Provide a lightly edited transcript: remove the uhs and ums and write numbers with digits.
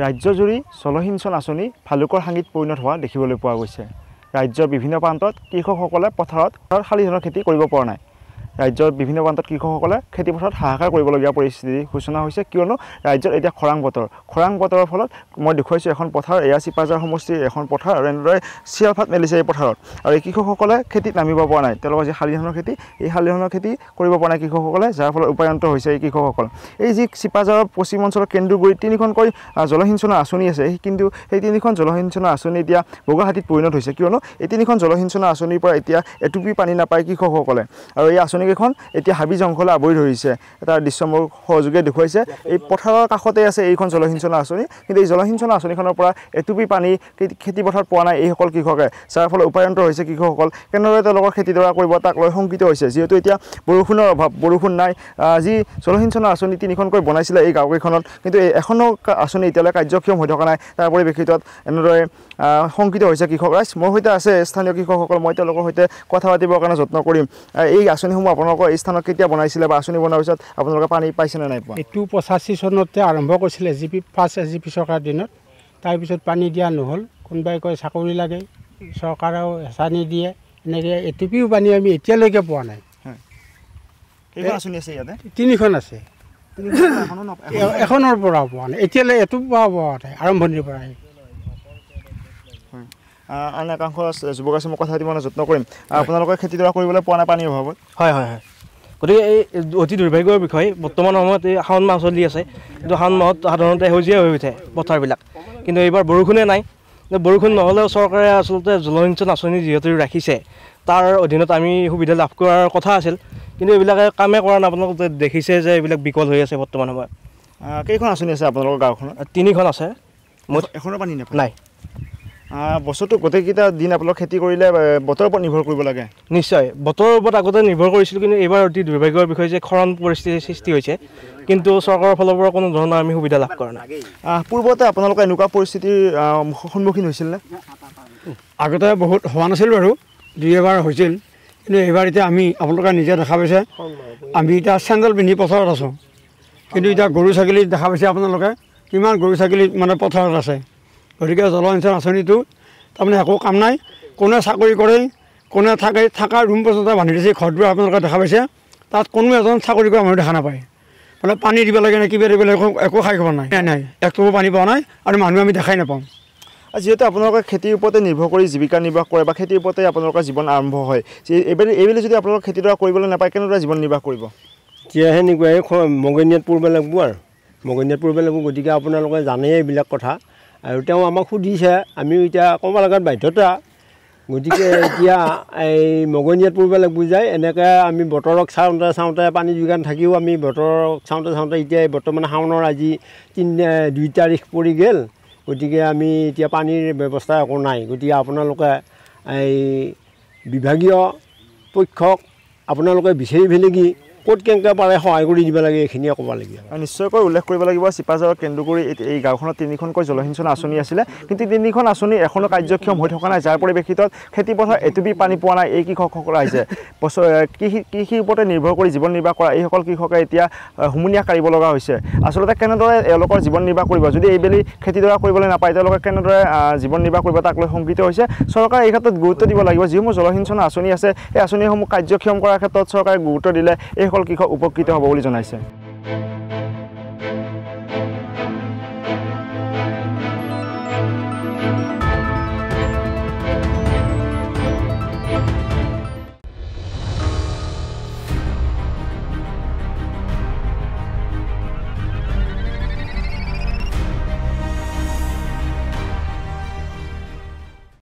ৰাজ্যজুৰি জলসিঞ্চন আঁচনি ভালুকৰ হাঙিত পৰিণত হোৱা দেখিবলৈ পোৱা গৈছে। ৰাজ্যৰ বিভিন্ন প্ৰান্তত কৃষকসকলে পথাৰত শালি ধানৰ খেতি কৰিব পৰা নাই। ৰাজ্যৰ বিভিন্ন প্ৰান্তত কৃষকসকলে খেতিপথাৰত হাহাকাৰ কৰিবলগীয়া পৰিস্থিতিৰ সূচনা হৈছে, কিয়নো ৰাজ্যত এতিয়া খৰাং বতৰৰ ফলত মই দেখুৱাইছোঁ এখন পথাৰ, এয়া চিপাঝাৰ সমষ্টিৰ এখন পথাৰ, আৰু এনেদৰে চিৰালফাট মেলিছে এই পথাৰত। আৰু এই কৃষকসকলে খেতিত নামিব পৰা নাই। তেওঁলোকৰ যি শালি ধানৰ খেতি, এই শালি ধানৰ খেতি কৰিব পৰা নাই কৃষকসকলে, যাৰ ফলত উপায়ন্ত হৈছে এই কৃষকসকল। এই যি চিপাঝাৰৰ পশ্চিম অঞ্চলৰ কেন্দুগুৰিত 3খনকৈ জলসিঞ্চনৰ আঁচনি আছে, কিন্তু সেই 3খন জলসিঞ্চনৰ আঁচনি এতিয়া বগাহাতীত পৰিণত হৈছে, কিয়নো এই 3খন জলসিঞ্চনৰ আঁচনিৰ পৰা এতিয়া এটুপি পানী নাপায় কৃষকসকলে। আৰু এই আঁচনিকেইখন এতিয়া হাবি জংঘলে আৱৰি ধৰিছে। এটা দৃশ্য মোৰ সহযোগে দেখুৱাইছে, এই পথাৰৰ কাষতে আছে এইখন জলসিঞ্চনৰ আঁচনি, কিন্তু এই জলসিঞ্চনৰ আঁচনিখনৰ পৰা এটুপি পানী খেতিপথাৰত পোৱা নাই এইসকল কৃষকে, যাৰ ফলত উপায়ন্ত হৈছে কৃষকসকল। কেনেদৰে তেওঁলোকৰ খেতিডৰা কৰিব তাক লৈ শংকিত হৈছে, যিহেতু এতিয়া বৰষুণৰ অভাৱ, বৰষুণ নাই। যি জলসিঞ্চনৰ আঁচনি 3খনকৈ বনাইছিলে এই গাঁওকেইখনত, কিন্তু এখনো আঁচনি এতিয়ালৈ কাৰ্যক্ষম হৈ থকা নাই। তাৰ পৰিপ্ৰেক্ষিতত এনেদৰে শংকিত হৈছে কৃষক ৰাইজ। মোৰ সৈতে আছে স্থানীয় কৃষকসকল, মই তেওঁলোকৰ সৈতে কথা পাতিবৰ কাৰণে যত্ন কৰিম। এই আঁচনিসমূহ আপোনালোকৰ এই স্থানত কেতিয়া বনাইছিলে, বা আঁচনি বনোৱাৰ পিছত আপোনালোকে পানী পাইছেনে নাই পোৱা? এইটো 85 চনতে আৰম্ভ কৰিছিলে ফাৰ্ষ্ট এজিপি চৰকাৰ দিনত। তাৰপিছত পানী দিয়া নহ'ল। কোনোবাই কয় চাকৰি লাগে, চৰকাৰেও হেঁচা নিদিয়ে, এনেকৈ এটুপিও পানী আমি এতিয়ালৈকে পোৱা নাই। আঁচনি আছে ইয়াতে 3খন আছে, এখনৰ পৰাও পোৱা নাই এতিয়ালৈ, এটুপাও পোৱা নাই আৰম্ভণিৰ পৰাই। আন একাংশ যুৱক আছে, মই কথা পাতিব যত্ন কৰিম। আপোনালোকে খেতিডৰা কৰিবলৈ পোৱা নাই পানীৰ অভাৱত? হয়। গতিকে এই অতি দুৰ্ভাগ্যৰ বিষয়। বৰ্তমান সময়ত এই শাওণ মাহ চলি আছে, কিন্তু শাওণ মাহত সাধাৰণতে সেউজীয়া হৈ উঠে পথাৰবিলাক, কিন্তু এইবাৰ বৰষুণে নাই। বৰষুণ নহ'লেও চৰকাৰে আচলতে জলসিঞ্চন আঁচনি যিহেতু ৰাখিছে, তাৰ অধীনত আমি সুবিধা লাভ কৰাৰ কথা আছিল, কিন্তু এইবিলাকে কামেই কৰা নাই। আপোনালোকে দেখিছে যে এইবিলাক বিকল হৈ আছে বৰ্তমান সময়ত। কেইখন আঁচনি আছে আপোনালোকৰ গাঁওখনত? 3খন আছে। এখনো পানী নাপায়? নাই। বছৰটো গোটেইকেইটা দিন আপোনালোক খেতি কৰিলে বতৰৰ ওপৰত নিৰ্ভৰ কৰিব লাগে? নিশ্চয়, বতৰৰ ওপৰত আগতে নিৰ্ভৰ কৰিছিলোঁ, কিন্তু এইবাৰ অতি দুৰ্ভাগ্যৰ বিষয় যে খৰাং পৰিস্থিতিৰ সৃষ্টি হৈছে, কিন্তু চৰকাৰৰ ফালৰ পৰা কোনো ধৰণৰ আমি সুবিধা লাভ কৰা নাই। পূৰ্বতে আপোনালোকে এনেকুৱা পৰিস্থিতিৰ সন্মুখীন হৈছিলনে? আগতে বহুত হোৱা নাছিল বাৰু, 2-এবাৰ হৈছিল, কিন্তু এইবাৰ এতিয়া আমি আপোনালোকে নিজে দেখা পাইছে, আমি এতিয়া চেণ্ডেল পিন্ধি পথাৰত আছোঁ, কিন্তু এতিয়া গৰু ছাগলী দেখা পাইছে আপোনালোকে, কিমান গৰু ছাগলী মানে পথাৰত আছে। গতিকে জলসিঞ্চন আঁচনিটো তাৰমানে একো কাম নাই। কোনে চাকৰি কৰে, কোনে থকা ৰুম পৰ্যন্ত বান্ধি দিছে, ঘৰবোৰ আপোনালোকে দেখা পাইছে, তাত কোনো এজন চাকৰি কৰা মানুহ দেখা নাপায়। মানে পানী দিব লাগে নে কিবা দিব লাগে, একো খাই খবৰ নাই, একটুকো পানী পোৱা নাই, আৰু মানুহ আমি দেখাই নাপাওঁ। যিহেতু আপোনালোকে খেতিৰ ওপৰতে নিৰ্ভৰ কৰি জীৱিকা নিৰ্বাহ কৰে, বা খেতিৰ ওপৰতে আপোনালোকৰ জীৱন আৰম্ভ হয়, এইবেলি যদি আপোনালোকে খেতিডৰা কৰিবলৈ নাপায়, কেনেদৰে জীৱন নিৰ্বাহ কৰিব? এতিয়া সেনেকুৱাই মগনিয়াত পৰিব লাগিব, আৰু মগনিয়াত পৰিব লাগিব। গতিকে আপোনালোকে জানেই এইবিলাক কথা, আৰু তেওঁ আমাক সুধিছে, আমিও এতিয়া ক'ব লগাত বাধ্যতা। গতিকে এতিয়া এই মগনিয়াত পৰিব লাগিব যায়, এনেকৈ আমি বতৰক চাওঁতে পানী যোগান থাকিও আমি বতৰক চাওঁতে এতিয়া বৰ্তমান শাওণৰ আজি 2 তাৰিখ পৰি গ'ল। গতিকে আমি এতিয়া পানীৰ ব্যৱস্থা একো নাই। গতিকে আপোনালোকে এই বিভাগীয় পক্ষক আপোনালোকে বিচাৰি পেলাই কি ক'ত কেনেকৈ পাৰে সহায় কৰি দিব লাগে, এইখিনিয়ে ক'ব লাগে। নিশ্চয়কৈ উল্লেখ কৰিব লাগিব, চিপাঝাৰৰ কেন্দুগুৰি এই গাঁওখনত 3খনকৈ জলসিঞ্চন আঁচনি আছিলে, কিন্তু 3খন আঁচনি এখনো কাৰ্যক্ষম হৈ থকা নাই, যাৰ পৰিপ্ৰেক্ষিতত খেতিপথাৰত এটুপি পানী পোৱা নাই এই কৃষকসকল আহিছে। কৃষিৰ ওপৰতে নিৰ্ভৰ কৰি জীৱন নিৰ্বাহ কৰা এইসকল কৃষকে এতিয়া হুমুনিয়াহ কাঢ়িব লগা হৈছে। আচলতে কেনেদৰে এওঁলোকৰ জীৱন নিৰ্বাহ কৰিব, যদি এইবেলি খেতিডৰা কৰিবলৈ নাপায়, তেওঁলোকে কেনেদৰে জীৱন নিৰ্বাহ কৰিব তাক লৈ শংকিত হৈছে। চৰকাৰে এই ক্ষেত্ৰত গুৰুত্ব দিব লাগিব। যিসমূহ জলসিঞ্চন আঁচনি আছে, এই আঁচনিসমূহ কাৰ্যক্ষম কৰাৰ ক্ষেত্ৰত চৰকাৰে গুৰুত্ব দিলে এইসকল কৃষক উপকৃত হ'ব বুলি জনাইছে।